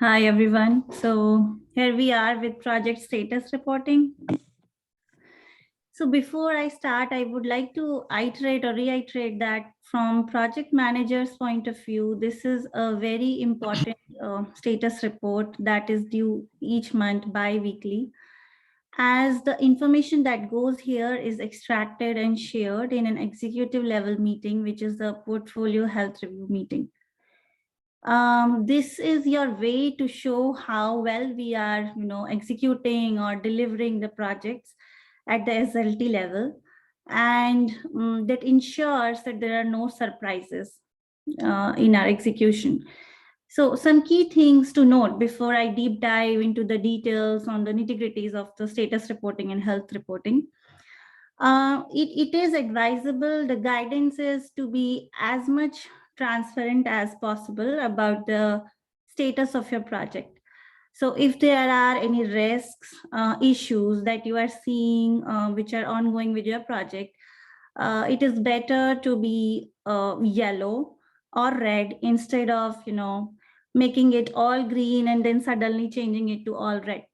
Hi everyone. So here we are with project status reporting. So before I start, I would like to iterate or reiterate that from project manager's point of view, this is a very important status report that is due each month bi-weekly, as the information that goes here is extracted and shared in an executive level meeting, which is the portfolio health review meeting. This is your way to show how well we are, executing or delivering the projects at the SLT level, and that ensures that there are no surprises in our execution. So some key things to note before I deep dive into the details on the nitty-gritties of the status reporting and health reporting. It is advisable, the guidance is to be as much transparent as possible about the status of your project. So if there are any risks, issues that you are seeing, which are ongoing with your project, it is better to be yellow or red instead of, making it all green and then suddenly changing it to all red.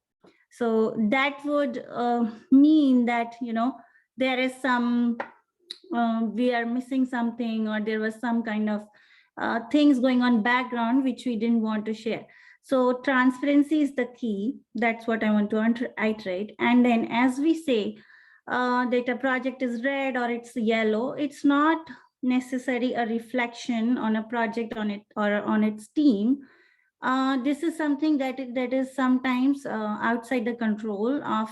So that would mean that, there is some, we are missing something, or there was some kind of things going on background which we didn't want to share. So transparency is the key. That's what I want to iterate. And then as we say that a project is red or it's yellow, it's not necessarily a reflection on a project on it or on its team. This is something that is sometimes outside the control of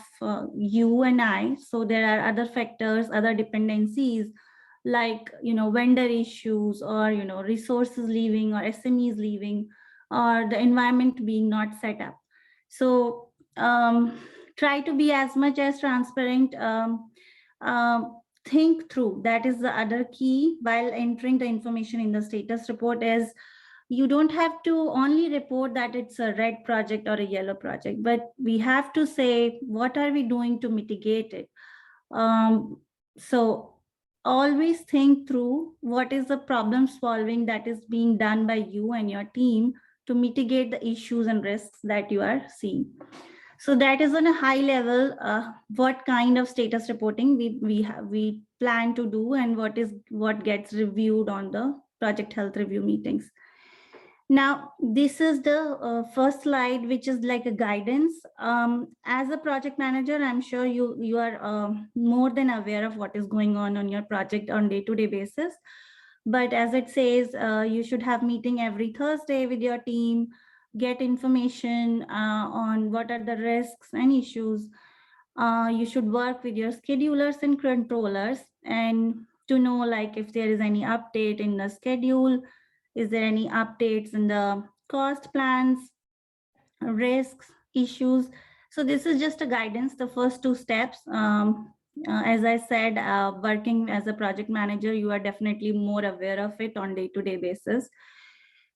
you and I. So there are other factors, other dependencies, like vendor issues, or resources leaving, or SMEs leaving, or the environment being not set up. So try to be as much as transparent. Think through, that is the other key while entering the information in the status report, is you don't have to only report that it's a red project or a yellow project, but we have to say what are we doing to mitigate it. So always think through what is the problem solving that is being done by you and your team to mitigate the issues and risks that you are seeing. So that is on a high level, what kind of status reporting we plan to do, and what gets reviewed on the project health review meetings. Now, this is the first slide, which is like a guidance. As a project manager, I'm sure you are more than aware of what is going on your project on day-to-day basis. But as it says, you should have meeting every Thursday with your team, get information on what are the risks and issues. You should work with your schedulers and controllers, and to know like if there is any update in the schedule, is there any updates in the cost plans, risks, issues. So this is just a guidance, the first two steps. As I said, working as a project manager, you are definitely more aware of it on day-to-day basis.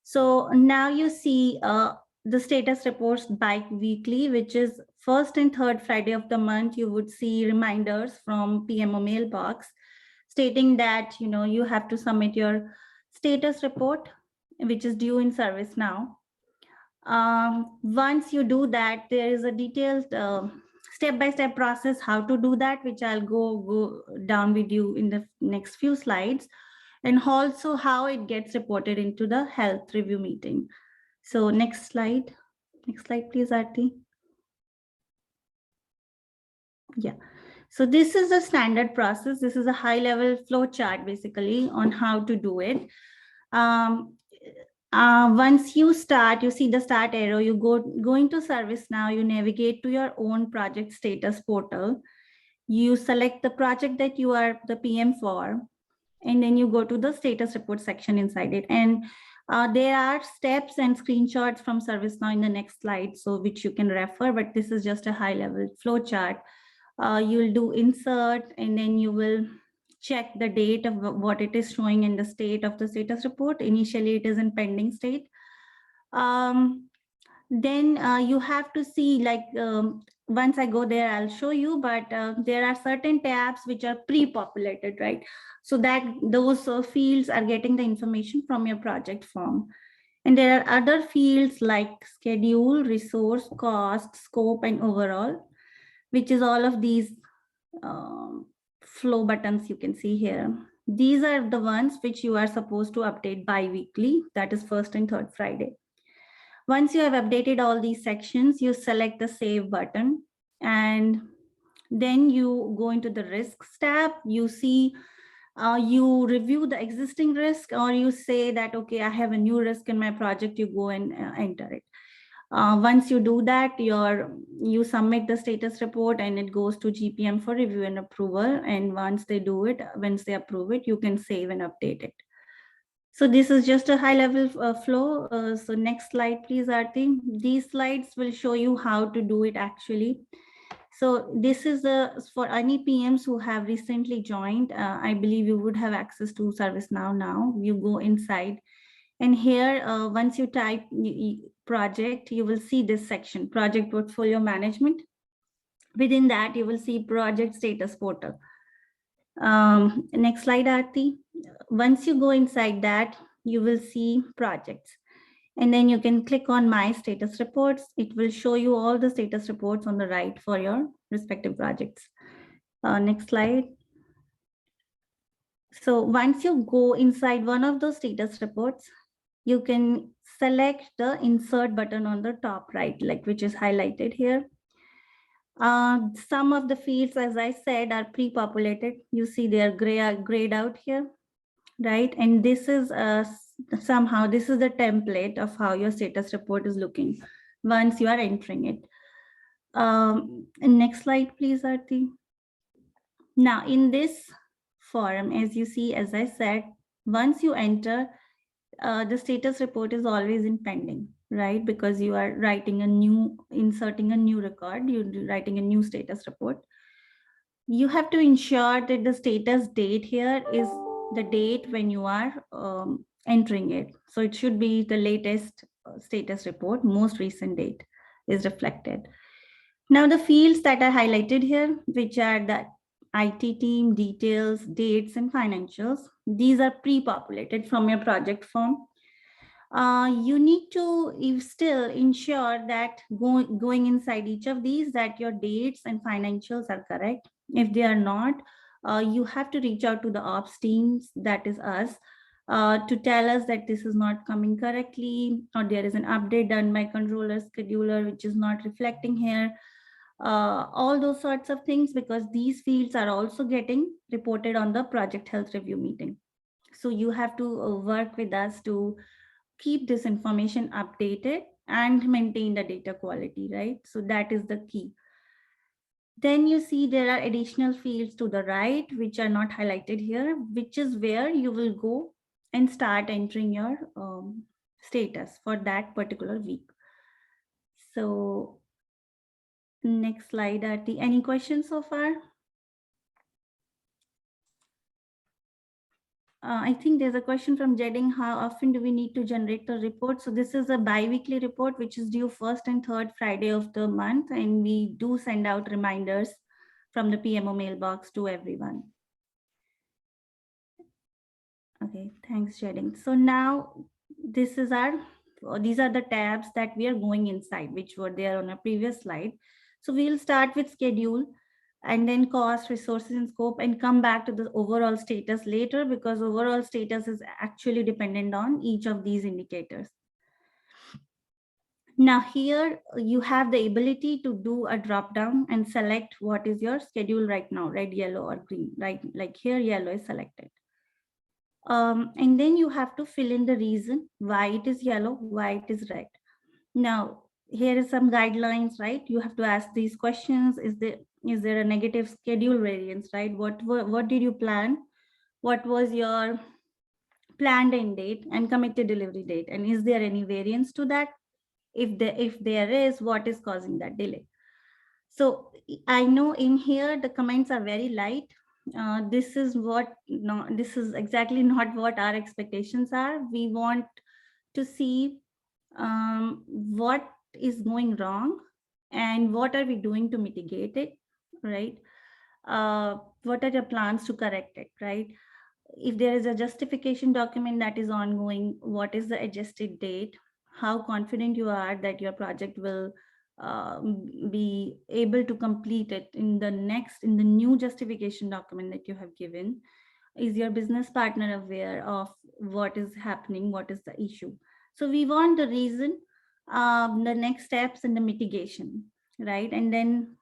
So now you see the status reports bi-weekly, which is first and third Friday of the month. You would see reminders from PMO mailbox stating that you have to submit your status report, which is due in ServiceNow. Once you do that, there is a detailed step-by-step process how to do that, which I'll go down with you in the next few slides, and also how it gets reported into the health review meeting. So next slide please, Aarti. Yeah. So this is a standard process. This is a high level flow chart basically on how to do it. Once you start, you see the start arrow, you go into ServiceNow, you navigate to your own project status portal. You select the project that you are the PM for, and then you go to the status report section inside it. And there are steps and screenshots from ServiceNow in the next slide, so which you can refer, but this is just a high level flow chart. You'll do insert, and then you will check the date of what it is showing in the state of the status report. Initially, it is in pending state. Then you have to see, like, once I go there, I'll show you, but there are certain tabs which are pre-populated, right? So that those fields are getting the information from your project form. And there are other fields like schedule, resource, cost, scope, and overall, which is all of these flow buttons you can see here. These are the ones which you are supposed to update bi-weekly, that is first and third Friday. Once you have updated all these sections, you select the save button, and then you go into the risks tab. You see, you review the existing risk, or you say that, okay, I have a new risk in my project, you go and enter it. Once you do that, you submit the status report and it goes to GPM for review and approval. And once they approve it, you can save and update it. So this is just a high level flow. So next slide, please, Aarti. These slides will show you how to do it actually. So this is for any PMs who have recently joined. I believe you would have access to ServiceNow now. You go inside, and here, once you type project, you will see this section, project portfolio management. Within that, you will see project status portal. Next slide, Aarti. Once you go inside that, you will see projects. And then you can click on my status reports. It will show you all the status reports on the right for your respective projects. Next slide. So once you go inside one of those status reports, you can select the insert button on the top right, like which is highlighted here. Some of the fields, as I said, are pre-populated. You see they are grayed out here, right? And this is somehow, this is the template of how your status report is looking once you are entering it. Next slide, please, Aarti. Now, in this form, as you see, as I said, once you enter, the status report is always in pending, right? Because you are inserting a new record, you're writing a new status report. You have to ensure that the status date here is the date when you are entering it. So it should be the latest status report, most recent date is reflected. Now the fields that are highlighted here, which are the IT team, details, dates, and financials, these are pre-populated from your project form. You need to still ensure that going inside each of these, that your dates and financials are correct. If they are not, you have to reach out to the ops teams, that is us, to tell us that this is not coming correctly, or there is an update done by controller scheduler which is not reflecting here. All those sorts of things, because these fields are also getting reported on the project health review meeting. So you have to work with us to keep this information updated and maintain the data quality, right? So that is the key. Then you see there are additional fields to the right, which are not highlighted here, which is where you will go and start entering your status for that particular week. So next slide, Aarti. Any questions so far? I think there's a question from Jedding. How often do we need to generate the report? So this is a bi-weekly report, which is due first and third Friday of the month. And we do send out reminders from the PMO mailbox to everyone. Okay, thanks, Jedding. So now these are the tabs that we are going inside, which were there on a previous slide. So we'll start with schedule, and then cost, resources, and scope, and come back to the overall status later, because overall status is actually dependent on each of these indicators. Now here you have the ability to do a drop down and select what is your schedule right now, red, yellow, or green, right? Like here, yellow is selected. And then you have to fill in the reason why it is yellow, why it is red. Now, here is some guidelines, right? You have to ask these questions. Is there a negative schedule variance, right? What did you plan? What was your planned end date and committed delivery date? And is there any variance to that? If there is, what is causing that delay? So I know in here the comments are very light. This is exactly not what our expectations are. We want to see what is going wrong and what are we doing to mitigate it, right? What are your plans to correct it, right? If there is a justification document that is ongoing, what is the adjusted date, how confident you are that your project will be able to complete it in the new justification document that you have given. Is your business partner aware of what is happening, what is the issue? So we want the reason, the next steps, and the mitigation, right? And then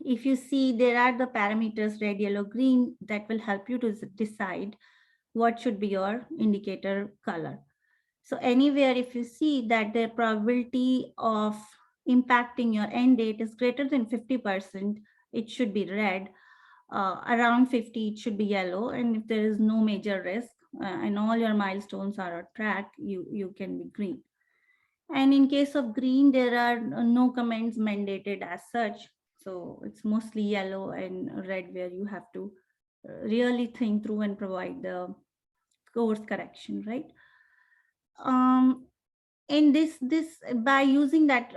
if you see, there are the parameters red, yellow, green that will help you to decide what should be your indicator color. So anywhere if you see that the probability of impacting your end date is greater than 50%, it should be red. Around 50, it should be yellow. And if there is no major risk and all your milestones are on track, you can be green. And in case of green, there are no comments mandated as such. So it's mostly yellow and red where you have to really think through and provide the course correction, right? And this by using that,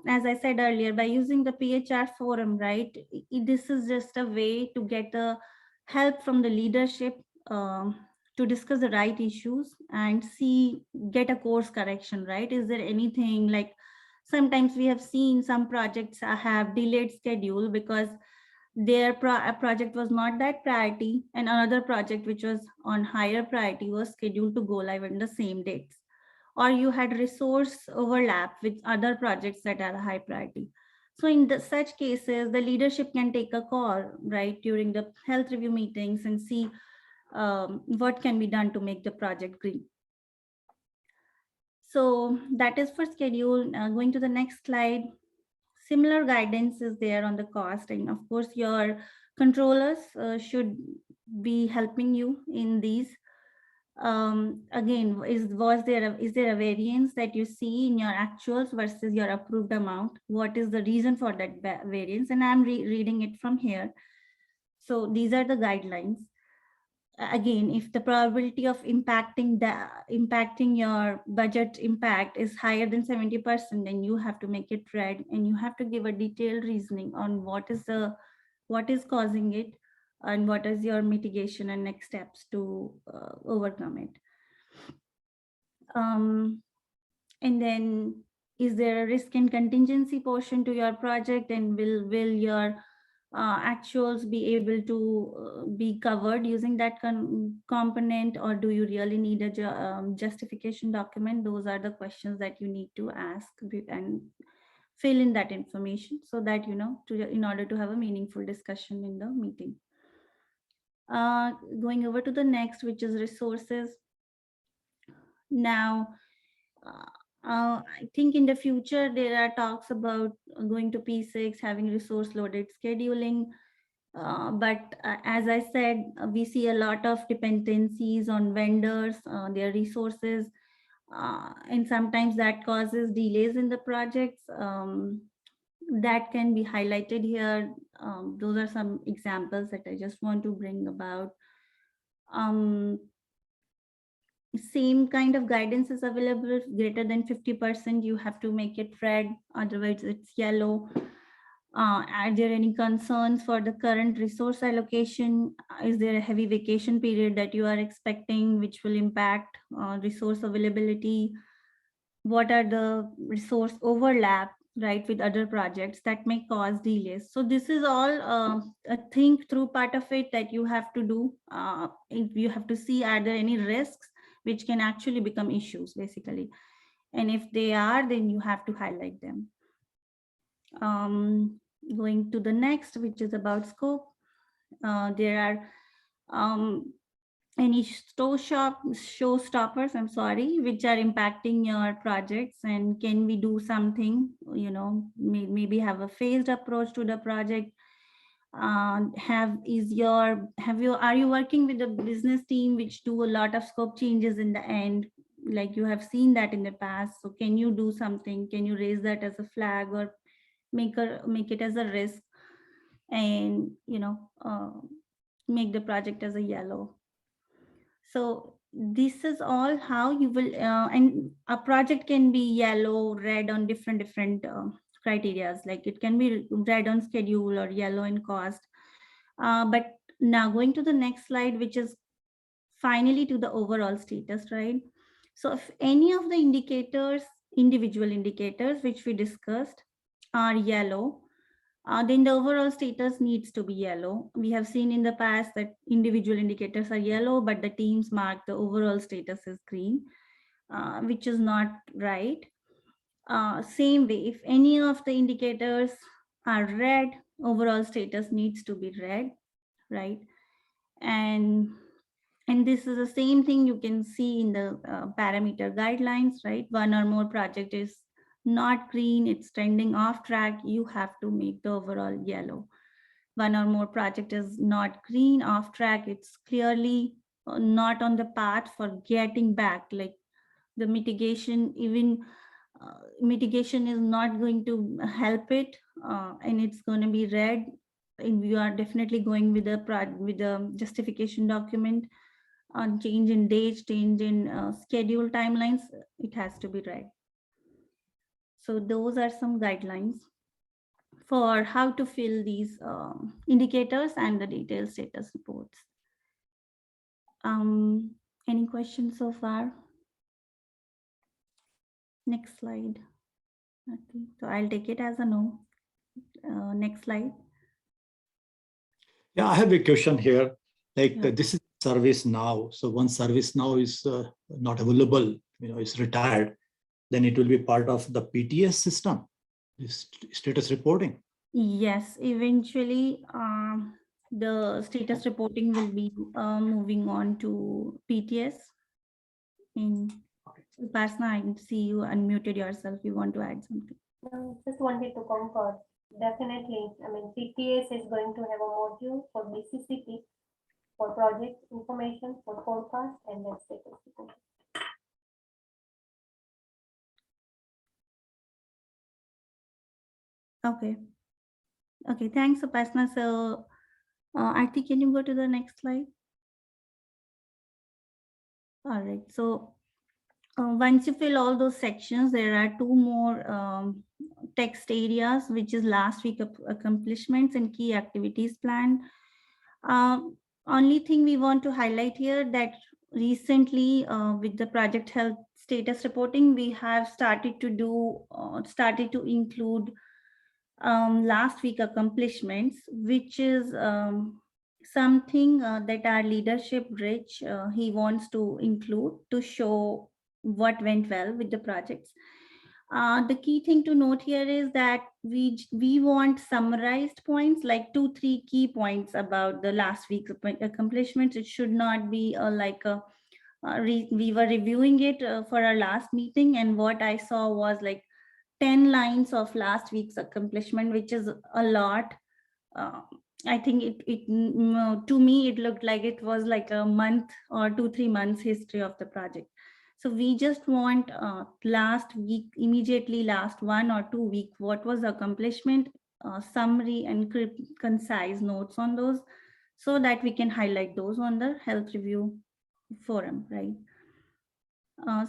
as I said earlier, by using the PHR forum, right? This is just a way to get the help from the leadership, to discuss the right issues and get a course correction, right? Is there anything like, sometimes we have seen some projects have delayed schedule because their project was not that priority, and another project which was on higher priority was scheduled to go live in the same dates, or you had resource overlap with other projects that are high priority. So in such cases, the leadership can take a call, right, during the health review meetings and see what can be done to make the project green. So that is for schedule. Going to the next slide. Similar guidance is there on the cost, and of course your controllers should be helping you in these. Again, is there a variance that you see in your actuals versus your approved amount? What is the reason for that variance? And I'm reading it from here. So these are the guidelines. Again, if the probability of impacting your budget impact is higher than 70%, then you have to make it red, and you have to give a detailed reasoning on what is causing it, and what is your mitigation and next steps to overcome it. And then, is there a risk and contingency portion to your project, and will your actuals be able to be covered using that component, or do you really need a justification document? Those are the questions that you need to ask and fill in that information, so that in order to have a meaningful discussion in the meeting. Going over to the next, which is resources. Now, I think in the future there are talks about going to P6, having resource loaded scheduling. But as I said, we see a lot of dependencies on vendors, their resources, and sometimes that causes delays in the projects. That can be highlighted here. Those are some examples that I just want to bring about. Same kind of guidance is available. Greater than 50%, you have to make it red, otherwise it's yellow. Are there any concerns for the current resource allocation? Is there a heavy vacation period that you are expecting, which will impact resource availability? What are the resource overlap, right, with other projects that may cause delays? So this is all a think through part of it that you have to do. You have to see, are there any risks which can actually become issues, basically? And if they are, then you have to highlight them. Going to the next, which is about scope. There are any showstoppers, I'm sorry, which are impacting your projects, and can we do something, maybe have a phased approach to the project? Are you working with a business team which do a lot of scope changes in the end, like you have seen that in the past? So can you do something? Can you raise that as a flag, or make it as a risk, and make the project as a yellow? So this is all how you will, and a project can be yellow, red on different criterias. Like it can be red on schedule or yellow in cost. But now going to the next slide, which is finally to the overall status, right? So if any of the indicators, individual indicators, which we discussed are yellow, then the overall status needs to be yellow. We have seen in the past that individual indicators are yellow, but the teams mark the overall status as green, which is not right. Same way, if any of the indicators are red, overall status needs to be red, right? And this is the same thing you can see in the parameter guidelines, right? One or more project is not green, it's trending off track, you have to make the overall yellow. One or more project is not green, off track, it's clearly not on the path for getting back, like the mitigation, even mitigation is not going to help it, and it's going to be red, and you are definitely going with the justification document on change in dates, change in schedule timelines, it has to be red. So those are some guidelines for how to fill these indicators and the detailed status reports. Any questions so far? Next slide. Okay, so I'll take it as a no. Next slide. Yeah, I have a question here. Like this is ServiceNow. So once ServiceNow is not available, is retired, then it will be part of the PTS system, this status reporting. Yes, eventually the status reporting will be moving on to PTS. Upasna, I can see you unmuted yourself. You want to add something? Just wanted to concur. Definitely. I mean, PTS is going to have a module for BCCP, for project information, for forecast, and then status report. Okay. Okay, thanks, Upasna. So, Aarti, can you go to the next slide? All right. So, once you fill all those sections, there are two more text areas, which is last week accomplishments and key activities planned. Only thing we want to highlight here that recently with the project health status reporting, we have started to include last week accomplishments, which is something that our leadership Rich he wants to include to show what went well with the projects. The key thing to note here is that we want summarized points, like 2-3 key points about the last week's accomplishments. It should not be we were reviewing it for our last meeting, and what I saw was like 10 lines of last week's accomplishment, which is a lot. I think to me, it looked like it was like a month or 2-3 months history of the project. So we just want last week, immediately last 1 or 2 weeks, what was the accomplishment, summary and concise notes on those, so that we can highlight those on the health review forum, right?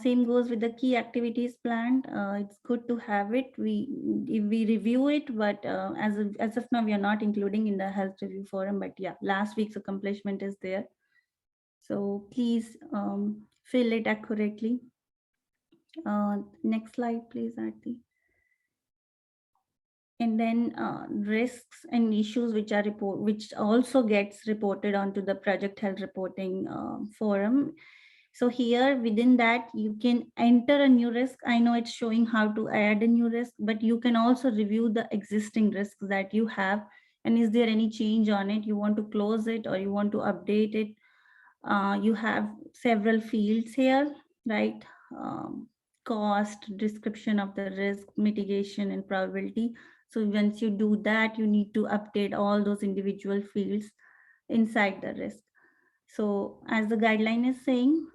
Same goes with the key activities planned. It's good to have it. We review it, but as of now, we are not including in the health review forum. But yeah, last week's accomplishment is there. So please fill it accurately. Next slide, please, Aarti. And then risks and issues which also gets reported onto the project health reporting forum. So here within that, you can enter a new risk. I know it's showing how to add a new risk, but you can also review the existing risks that you have. And is there any change on it? You want to close it or you want to update it? You have several fields here, right? Cost, description of the risk, mitigation, and probability. So once you do that, you need to update all those individual fields inside the risk. So as the guideline is saying,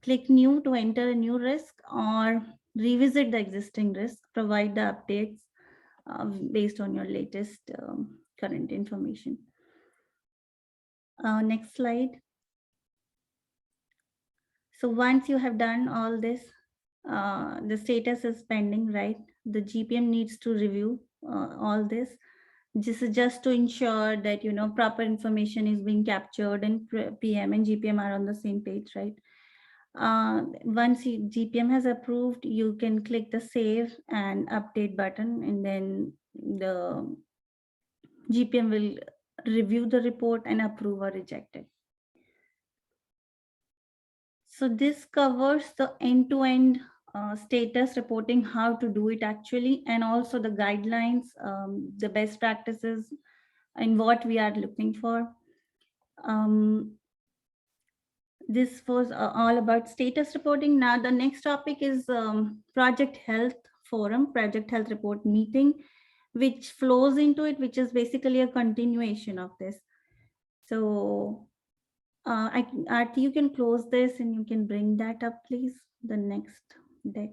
click new to enter a new risk or revisit the existing risk, provide the updates based on your latest current information. Next slide. So once you have done all this, the status is pending, right? The GPM needs to review all this. This is just to ensure that, you know, proper information is being captured and PM and GPM are on the same page, right? Once GPM has approved, you can click the save and update button, and then the GPM will review the report and approve or reject it. So this covers the end-to-end status reporting, how to do it actually, and also the guidelines, the best practices, and what we are looking for. This was all about status reporting. Now the next topic is project health forum, project health report meeting, which flows into it, which is basically a continuation of this. So Aarti, you can close this and you can bring that up, please, the next deck.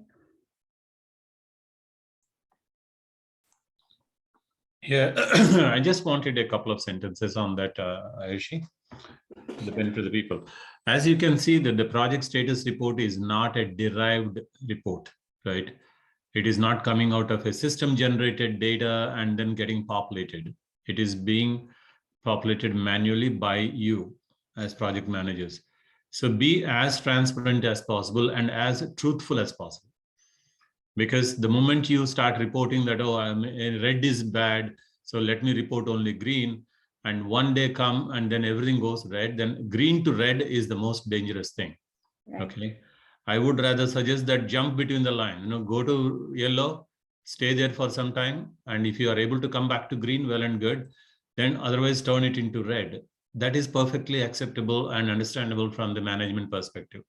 Yeah, I just wanted a couple of sentences on that, Ayushi, the benefit of the people. As you can see, that the project status report is not a derived report, right? It is not coming out of a system generated data and then getting populated. It is being populated manually by you as project managers. So be as transparent as possible and as truthful as possible. Because the moment you start reporting that, oh, red is bad, so let me report only green, and one day come and then everything goes red, then green to red is the most dangerous thing. Right. Okay. I would rather suggest that jump between the line, go to yellow, stay there for some time. And if you are able to come back to green, well and good, then otherwise turn it into red. That is perfectly acceptable and understandable from the management perspective.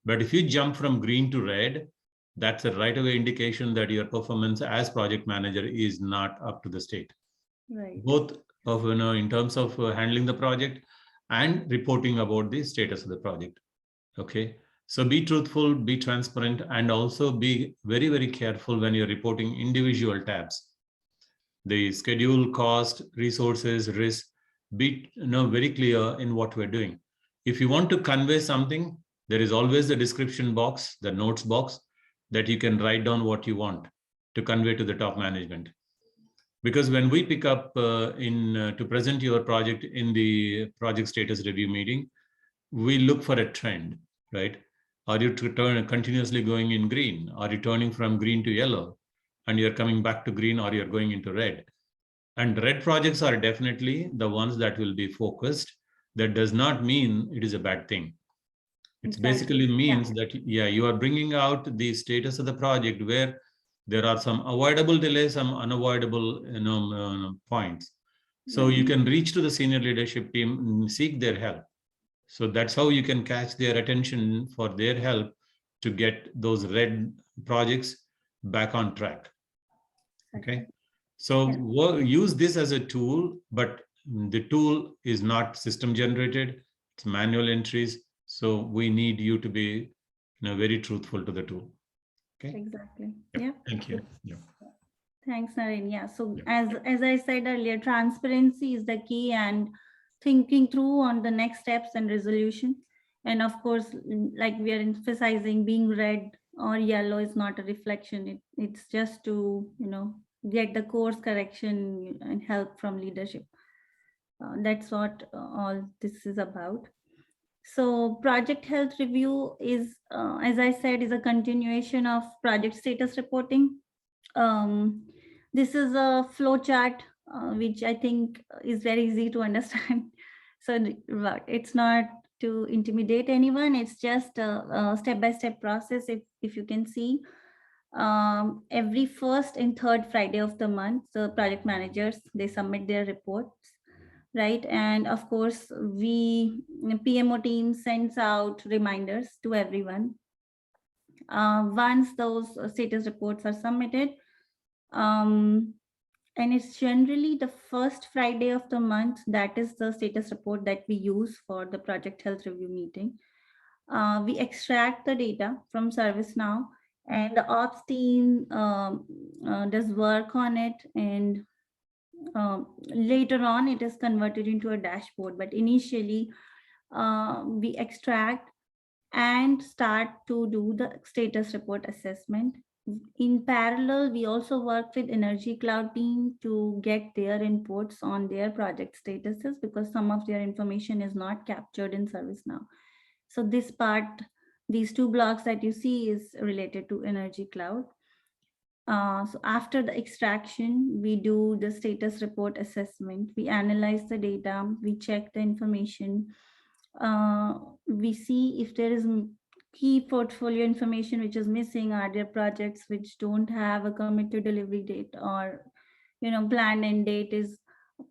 But if you jump from green to red, that's a right away indication that your performance as project manager is not up to the state. Right. Both of, in terms of handling the project and reporting about the status of the project. Okay. So be truthful, be transparent, and also be very, very careful when you're reporting individual tabs. The schedule, cost, resources, risk, be very clear in what we're doing. If you want to convey something, there is always the description box, the notes box, that you can write down what you want to convey to the top management. Because when we pick up to present your project in the project status review meeting, we look for a trend, right? Are you continuously going in green? Are you turning from green to yellow? And you're coming back to green, or you're going into red? And red projects are definitely the ones that will be focused. That does not mean it is a bad thing. It basically means that, you are bringing out the status of the project where there are some avoidable delays, some unavoidable points. So you can reach to the senior leadership team and seek their help. So that's how you can catch their attention for their help to get those red projects back on track. Okay. So use this as a tool, but the tool is not system generated, it's manual entries. So we need you to be very truthful to the tool. Okay. Exactly. Yeah. Thank you. Yeah. Thanks, Naren. Yeah. So as I said earlier, transparency is the key, and thinking through on the next steps and resolution. And of course, like we are emphasizing, being red or yellow is not a reflection. It's just to, get the course correction and help from leadership. That's what all this is about. So project health review is, as I said, is a continuation of project status reporting. This is a flow chart, which I think is very easy to understand. So it's not to intimidate anyone. It's just a step-by-step process. If you can see, every first and third Friday of the month, the project managers, they submit their reports. Right. And of course, PMO team sends out reminders to everyone. Once those status reports are submitted, and it's generally the first Friday of the month, that is the status report that we use for the project health review meeting. We extract the data from ServiceNow, and the ops team does work on it, and later on it is converted into a dashboard. But initially we extract and start to do the status report assessment in parallel, we also work with Energy Cloud team to get their inputs on their project statuses, because some of their information is not captured in ServiceNow. So this part, these two blocks that you see is related to Energy Cloud. So after the extraction, we do the status report assessment. We analyze the data, we check the information. We see if there is key portfolio information which is missing. Are there projects which don't have a committed delivery date, or planned end date is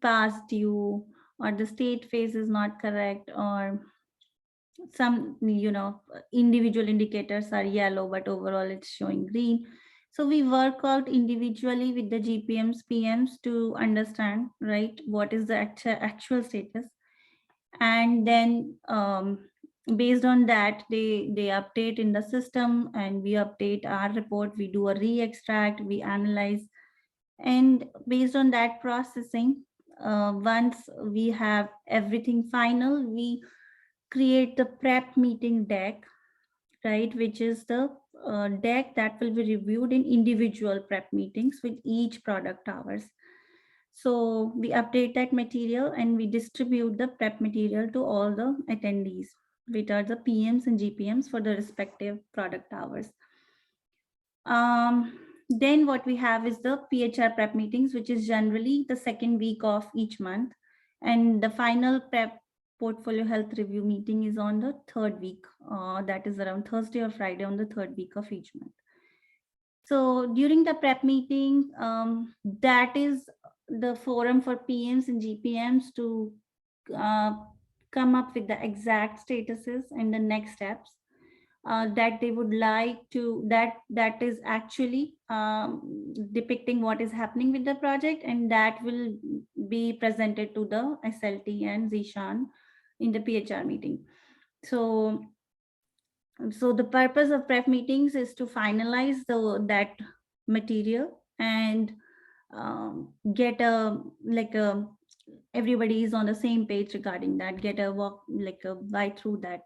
past due, or the state phase is not correct, or some individual indicators are yellow but overall it's showing green. So we work out individually with the GPMs, PMs to understand, right, what is the actual status. And then based on that, they update in the system, and we update our report. We do a re-extract, we analyze, and based on that processing, once we have everything final, we create the prep meeting deck, right, which is the deck that will be reviewed in individual prep meetings with each product hours. So we update that material and we distribute the prep material to all the attendees, which are the PMs and GPMs for the respective product hours. Then what we have is the PHR prep meetings, which is generally the second week of each month. And the final prep portfolio health review meeting is on the third week, that is around Thursday or Friday on the third week of each month. So during the prep meeting, that is the forum for PMs and GPMs to come up with the exact statuses and the next steps that they would like to, that is actually depicting what is happening with the project, and that will be presented to the SLT and Zishan in the PHR meeting. So the purpose of prep meetings is to finalize that material and get everybody is on the same page regarding that, get a walk, like a bite through that,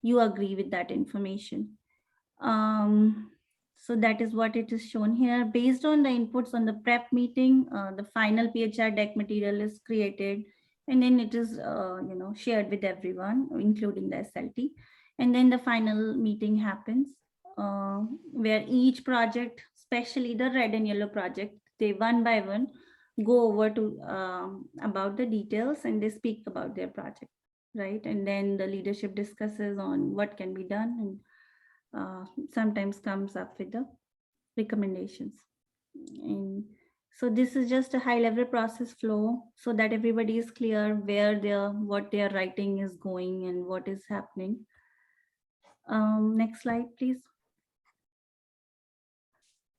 you agree with that information. So that is what it is shown here. Based on the inputs on the prep meeting, the final PHR deck material is created, and then it is shared with everyone, including the SLT. And then the final meeting happens where each project, especially the red and yellow project, they one by one go over to about the details, and they speak about their project, right? And then the leadership discusses on what can be done, and sometimes comes up with the recommendations. And so this is just a high level process flow so that everybody is clear where what their writing is going and what is happening. Next slide, please.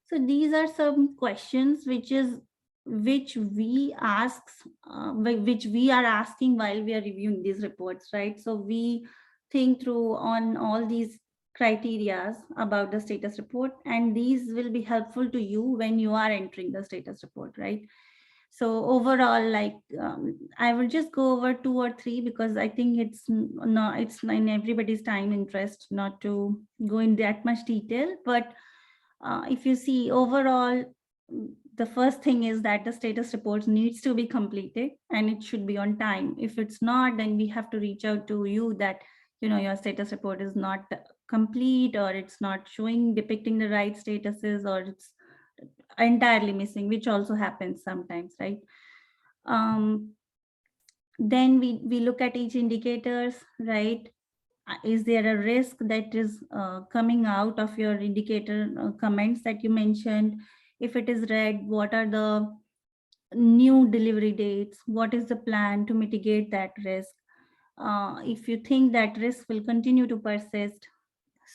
So these are some questions which we ask, which we are asking while we are reviewing these reports, right? So we think through on all these criteria about the status report, and these will be helpful to you when you are entering the status report, right? So overall, like I will just go over 2 or 3 because I think it's in everybody's time interest not to go in that much detail. But if you see overall, the first thing is that the status report needs to be completed and it should be on time. If it's not, then we have to reach out to you that your status report is not complete, or it's not depicting the right statuses, or it's entirely missing, which also happens sometimes, right? Then we look at each indicators, right? Is there a risk that is coming out of your indicator comments that you mentioned? If it is red, what are the new delivery dates? What is the plan to mitigate that risk? If you think that risk will continue to persist,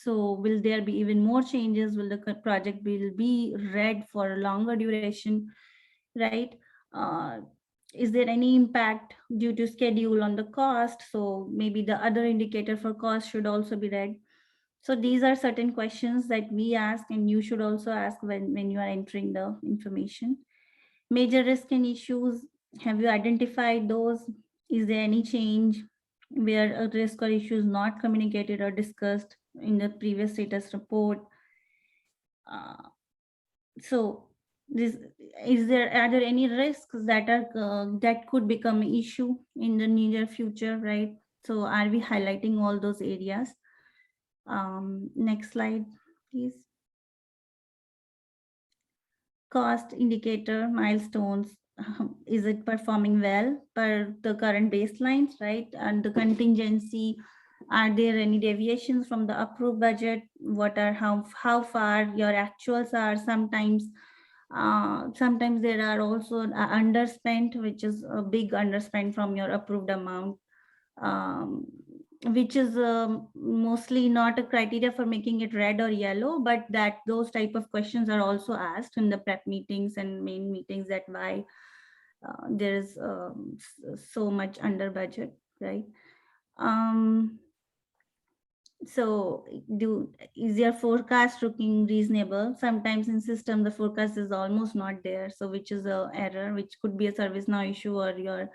so will there be even more changes? Will the project be red for a longer duration, right? Is there any impact due to schedule on the cost? So maybe the other indicator for cost should also be red. So these are certain questions that we ask, and you should also ask when you are entering the information. Major risk and issues, have you identified those? Is there any change where a risk or issue is not communicated or discussed in the previous status report? So this are there any risks that are that could become an issue in the near future, right? So are we highlighting all those areas? Next slide, please. Cost indicator milestones. Is it performing well per the current baselines, right? And the contingency, are there any deviations from the approved budget? What are how far your actuals are? Sometimes there are also underspent, which is a big underspent from your approved amount, which is mostly not a criteria for making it red or yellow, but that those type of questions are also asked in the prep meetings and main meetings, that why there's so much under budget, right? So is your forecast looking reasonable? Sometimes in system the forecast is almost not there, so which is a error, which could be a ServiceNow issue or your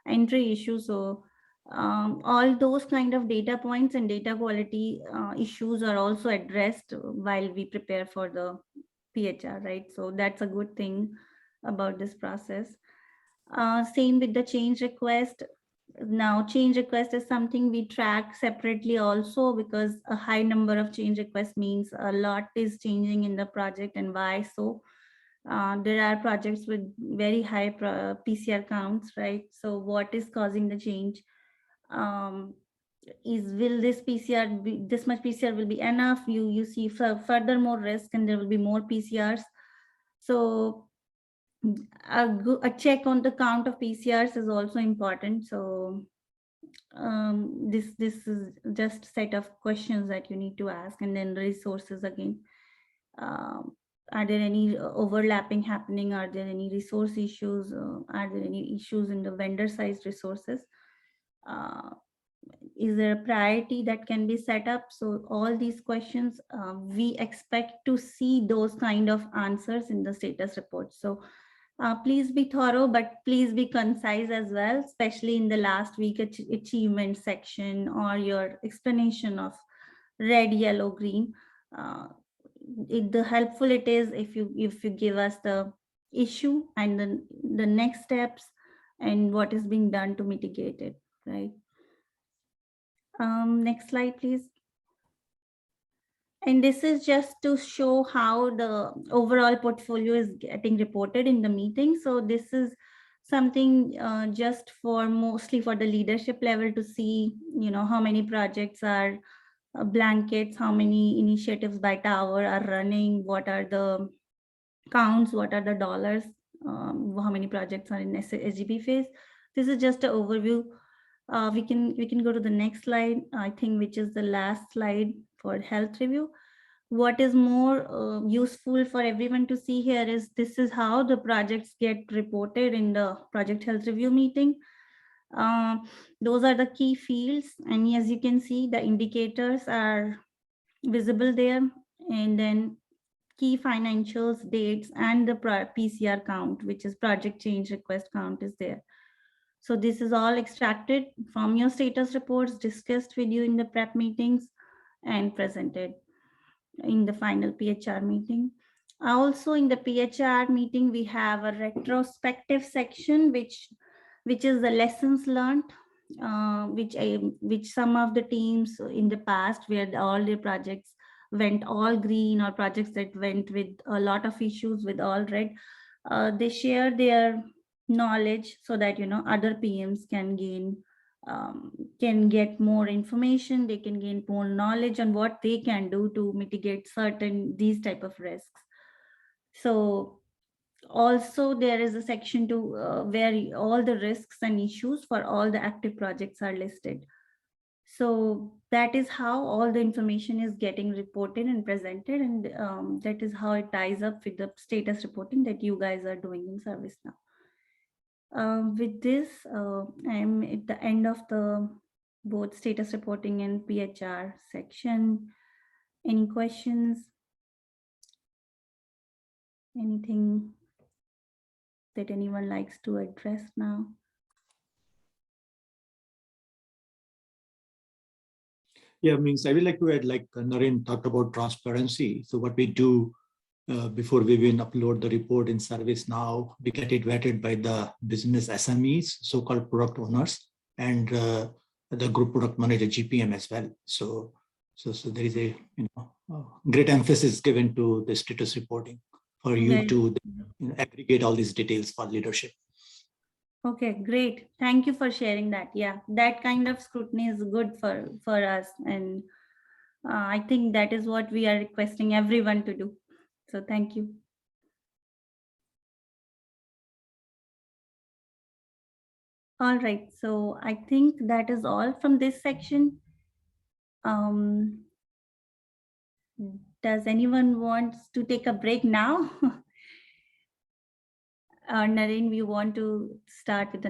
entry issue. So all those kind of data points and data quality issues are also addressed while we prepare for the PHR, right? So that's a good thing about this process. Same with the change request. Now change request is something we track separately also, because a high number of change requests means a lot is changing in the project. And why so? There are projects with very high PCR counts, right? So what is causing the change? Will this PCR be, this much PCR will be enough? You see further more risk and there will be more PCRs. So a check on the count of PCRs is also important. So this is just set of questions that you need to ask. And then resources again. Are there any overlapping happening? Are there any resource issues? Are there any issues in the vendor sized resources? Is there a priority that can be set up? So all these questions, we expect to see those kind of answers in the status report. So please be thorough, but please be concise as well, especially in the last week achievement section or your explanation of red, yellow, green. The helpful it is if you give us the issue and then the next steps and what is being done to mitigate it, right? Next slide, please. And this is just to show how the overall portfolio is getting reported in the meeting. So this is something just for mostly for the leadership level to see, how many projects are blankets, how many initiatives by tower are running, what are the counts, what are the dollars, how many projects are in SGP phase. This is just an overview. We can go to the next slide, I think, which is the last slide for health review. What is more useful for everyone to see here is this is how the projects get reported in the project health review meeting. Those are the key fields, and as you can see, the indicators are visible there, and then key financials, dates, and the PCR count, which is project change request count, is there. So this is all extracted from your status reports, discussed with you in the prep meetings, and presented in the final PHR meeting. Also in the PHR meeting, we have a retrospective section, which is the lessons learned, which some of the teams in the past, where all their projects went all green, or projects that went with a lot of issues with all red, they share their knowledge so that other PMs can get more information, they can gain more knowledge on what they can do to mitigate these type of risks. So also there is a section to where all the risks and issues for all the active projects are listed. So that is how all the information is getting reported and presented, and that is how it ties up with the status reporting that you guys are doing in ServiceNow. With this, I'm at the end of the both status reporting and PHR section. Any questions? Anything that anyone likes to address now? Yeah, means I would like to add, like Naren talked about transparency. So what we do before we even upload the report in ServiceNow, we get it vetted by the business SMEs, so-called product owners, and the group product manager, GPM as well. So there is a great emphasis given to the status reporting for you Very- to aggregate all these details for leadership. Okay, great. Thank you for sharing that. Yeah, that kind of scrutiny is good for us. And I think that is what we are requesting everyone to do. So thank you. All right, so I think that is all from this section. Does anyone want to take a break now? Naren, we want to start with the